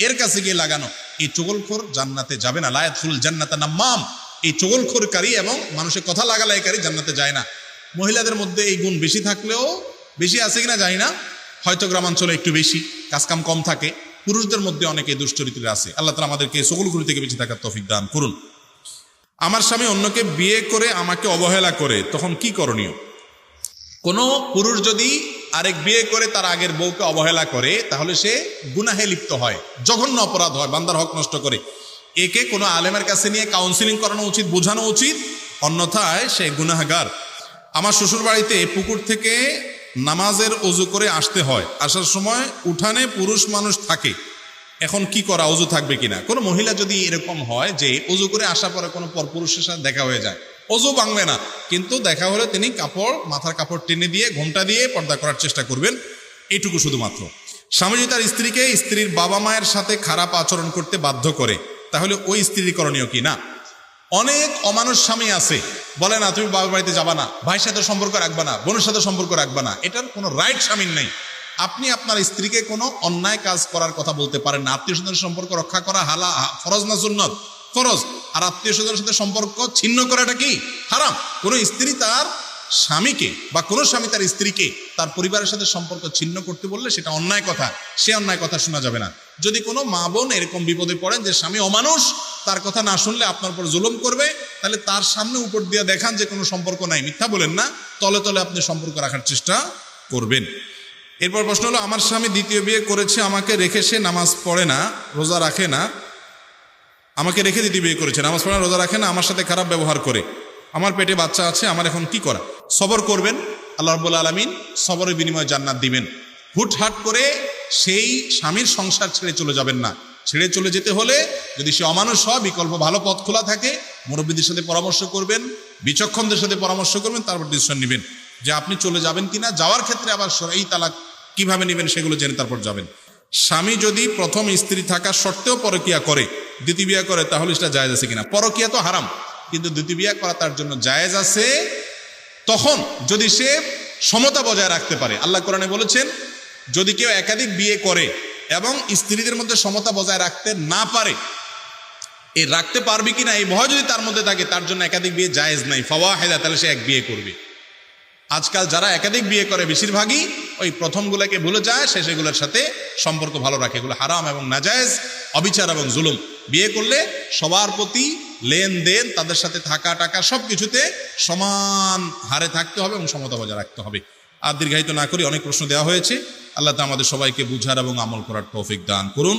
এর কাছে গিয়ে লাগানো, এই চুগলখোর জান্নাতে যাবে না। লা ইয়াদখুলুল জান্নাতা নাম্মাম, এই চুগলখোরকারী এবং মানুষের কথা লাগালাইকারী জান্নাতে যায় না। মহিলাদের মধ্যে এই গুণ বেশি থাকলেও, বেশি আছে কিনা জানি না, হয়তো গ্রামাঞ্চলে একটু বেশি, কাজকাম কম থাকে। পুরুষদের মধ্যে অনেকে দুশ্চরিত্রের আছে। আল্লাহ তাআলা আমাদেরকে চুগলখড়ি থেকে বেঁচে থাকার তৌফিক দান করুন। আমার স্বামী অন্যকে বিয়ে করে আমাকে অবহেলা করে, তখন কি করণীয়? কোনো পুরুষ যদি আরেক বিয়ে করে তার আগের বউকে অবহেলা করে, তাহলে সে গুনাহে লিপ্ত হয়, জঘন্য অপরাধ হয়, বান্দার হক নষ্ট করে। একে কোনো আলেমের কাছে নিয়ে কাউন্সিলিং করানো উচিত, বোঝানো উচিত, অন্যথায় সে গুনাহগার। আমার শ্বশুর বাড়িতে পুকুর থেকে নামাজের ওযু করে আসতে হয়, আসার সময় উঠানে পুরুষ মানুষ থাকে, এখন কি করা, ওযু থাকবে কিনা? কোনো মহিলা যদি এরকম হয় যে ওযু করে আসার পরে কোনো পরপুরুষের সাথে দেখা হয়ে যায়, ওযু ভাঙবে না, কিন্তু দেখা হলে তিনি মাথার কাপড় টেনে দিয়ে, ঘোমটা দিয়ে পর্দা করার চেষ্টা করবেন, এইটুকু শুধুমাত্র। স্বামী যদি তার স্ত্রীকে স্ত্রীর বাবা মায়ের সাথে খারাপ আচরণ করতে বাধ্য করে, তাহলে ওই স্ত্রীর করণীয় কি? না, অনেক অমানুষ স্বামী আছে, বলে না তুমি বাবার বাড়িতে যাবা না, ভাইয়ের সাথে সম্পর্ক রাখবা না, বোনের সাথে সম্পর্ক রাখবা না। এটার কোনো রাইট স্বামীর নেই। আপনি আপনার স্ত্রীকে কোনো অন্যায় কাজ করার কথা বলতে পারেন না। আত্মীয় স্বজনের সম্পর্ক রক্ষা করা ফরজ না সুন্নত? ফরজ। আর আত্মীয় স্বজনের সাথে সম্পর্ক ছিন্ন করাটা কি? হারাম। কোনো স্ত্রী তার স্বামীকে বা কোনো স্বামী তার স্ত্রীকে তার পরিবারের সাথে সম্পর্ক ছিন্ন করতে বললে সেটা অন্যায় কথা, সে অন্যায় কথা শোনা যাবে না। যদি কোনো মা বোন এরকম বিপদে পড়েন যে স্বামী অমানুষ, তার কথা না শুনলে আপনার উপর জুলুম করবে, তাহলে তার সামনে উপর দিয়ে দেখান যে কোনো সম্পর্ক নাই, মিথ্যা বলেন না, তলে তলে আপনি সম্পর্ক রাখার চেষ্টা করবেন। এরপর প্রশ্ন হলো, আমার স্বামী দ্বিতীয় বিয়ে করেছে, আমাকে রেখে সে নামাজ পড়ে না, রোজা রাখে না। আমাকে রেখে দ্বিতীয় বিয়ে করেছে, নামাজ পড়ে না, রোজা রাখে না, আমার সাথে খারাপ ব্যবহার করে, আমার পেটে বাচ্চা আছে, আমার এখন কি করা? সবর করবেন, আল্লাহ রাব্বুল আলামিন সবরের বিনিময়ে জান্নাত দিবেন। হুটহাট করে সেই স্বামীর সংসার ছেড়ে চলে যাবেন না। ছেড়ে চলে যেতে হলে যদি সে অমানুষ হয়, বিকল্প ভালো পথ খোলা থাকে, মুরব্বীদের সাথে পরামর্শ করবেন, বিচক্ষণদের সাথে পরামর্শ করবেন, তারপর ডিসিশন নেবেন যে আপনি চলে যাবেন কিনা। যাওয়ার ক্ষেত্রে আবার শরঈ তালাক কিভাবে নেবেন সেগুলো জেনে তারপর যাবেন। স্বামী যদি প্রথম স্ত্রী থাকা সত্ত্বেও পরকিয়া করে, দ্বিতীয় বিয়ে করে, তাহলে সেটা জায়েজ আছে কিনা? পরকিয়া তো হারাম, কিন্তু দ্বিতীয় বিয়ে করা তার জন্য জায়েজ আছে, তখন যদি সে সমতা বজায় রাখতে পারে। আল্লাহ কোরআনে বলেছেন, যদি কেউ একাধিক বিয়ে করে এবং স্ত্রীদের মধ্যে সমতা বজায় রাখতে না পারে, এই রাখতে পারবে কিনা এই ভয় যদি তার মধ্যে থাকে, তার জন্য একাধিক বিয়ে জায়েজ নাই, ফাওয়াহিদা, তাহলে সে এক বিয়ে করবে। আজকাল যারা একাধিক বিয়ে করে বেশিরভাগই ওই প্রথমগুলোকে ভুলে যায়, সে সেগুলোর সাথে সম্পর্ক ভালো রাখে। এগুলো হারাম এবং নাজায়েজ, অবিচার এবং জুলুম। বিয়ে করলে সবার প্রতি লেনদেন, তাদের সাথে থাকা টাকা সব কিছুতে সমান হারে থাকতে হবে এবং সমতা বজায় রাখতে হবে। আর দীর্ঘায়িত না করি, অনেক প্রশ্ন দেওয়া হয়েছে। আল্লাহ তাআলা আমাদের সবাইকে বুঝার এবং আমল করার তৌফিক দান করুন।